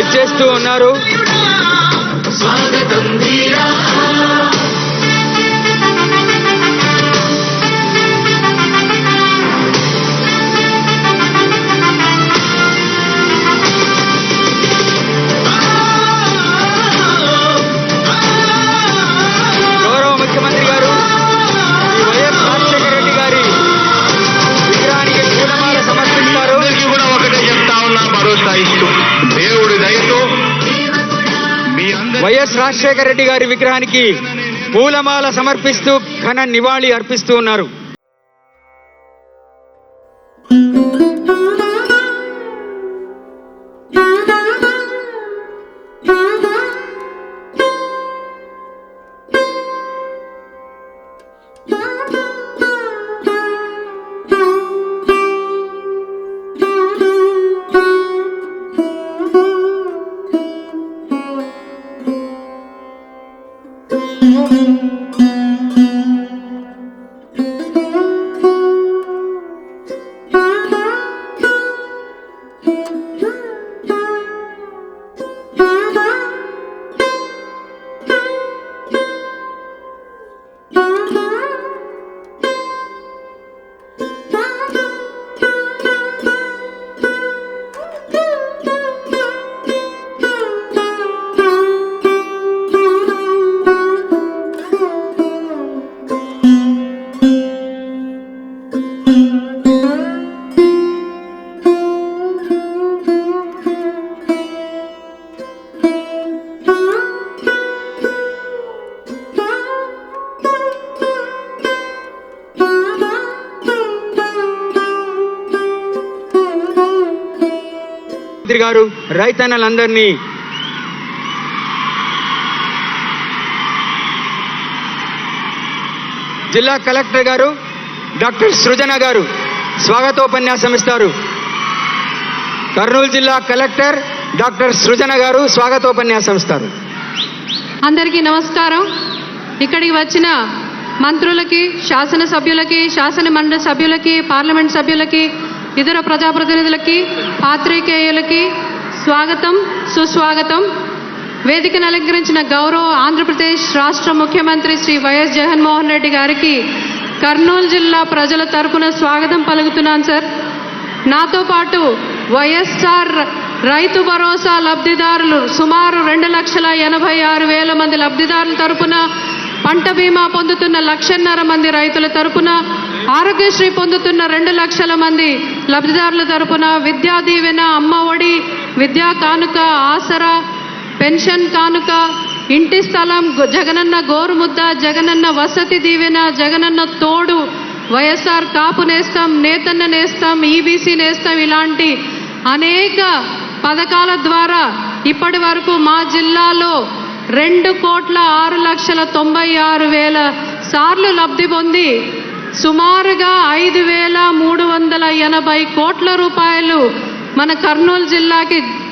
విచ్చేస్తూ ఉన్నారు. గౌరవ ముఖ్యమంత్రి గారు వైఎస్ రాజశేఖర రెడ్డి గారి విగ్రహానికి పూలమాల సమర్పిస్తారు. కూడా ఒకటే చెప్తా ఉన్నా, భరోసా ఇస్తూ దేవుడి దయతో వైఎస్ రాజశేఖర రెడ్డి గారి విగ్రహానికి పూలమాల సమర్పిస్తూ ఘన నివాళి అర్పిస్తూ ఉన్నారు. మంత్రి గారు రైతన్నలందరినీ జిల్లా కలెక్టర్ గారు డాక్టర్ సృజన గారు స్వాగతోపన్యాసం ఇస్తారు. కర్నూలు జిల్లా కలెక్టర్ డాక్టర్ సృజన గారు స్వాగతోపన్యాసం ఇస్తారు. అందరికీ నమస్కారం. ఇక్కడికి వచ్చిన మంత్రులకి, శాసనసభ్యులకి, శాసన మండలి సభ్యులకి, పార్లమెంట్ సభ్యులకి, ఇతర ప్రజాప్రతినిధులకి, పాత్రికేయులకి స్వాగతం, సుస్వాగతం. వేదికను అలంకరించిన గౌరవ ఆంధ్రప్రదేశ్ రాష్ట్ర ముఖ్యమంత్రి శ్రీ వైఎస్ జగన్మోహన్ రెడ్డి గారికి కర్నూలు జిల్లా ప్రజల తరపున స్వాగతం పలుకుతున్నాను సార్. నాతో పాటు వైఎస్ఆర్ రైతు భరోసా లబ్ధిదారులు సుమారు 2,86,000 మంది లబ్ధిదారుల తరపున, పంట బీమా పొందుతున్న 1,50,000 మంది రైతుల తరపున, ఆరోగ్యశ్రీ పొందుతున్న 2 లక్షల మంది లబ్ధిదారుల తరపున, విద్యా దీవెన, అమ్మ ఒడి, విద్యా కానుక, ఆసరా, పెన్షన్ కానుక, ఇంటి స్థలం, జగనన్న గోరుముద్ద, జగనన్న వసతి దీవెన, జగనన్న తోడు, వైఎస్ఆర్ కాపు నేస్తం, నేతన్న నేస్తం, ఈబీసీ నేస్తం, ఇలాంటి అనేక పథకాల ద్వారా ఇప్పటి వరకు మా జిల్లాలో 2,06,96,000 సార్లు లబ్ధి పొంది సుమారుగా 5,380 కోట్ల రూపాయలు మన కర్నూలు జిల్లాకి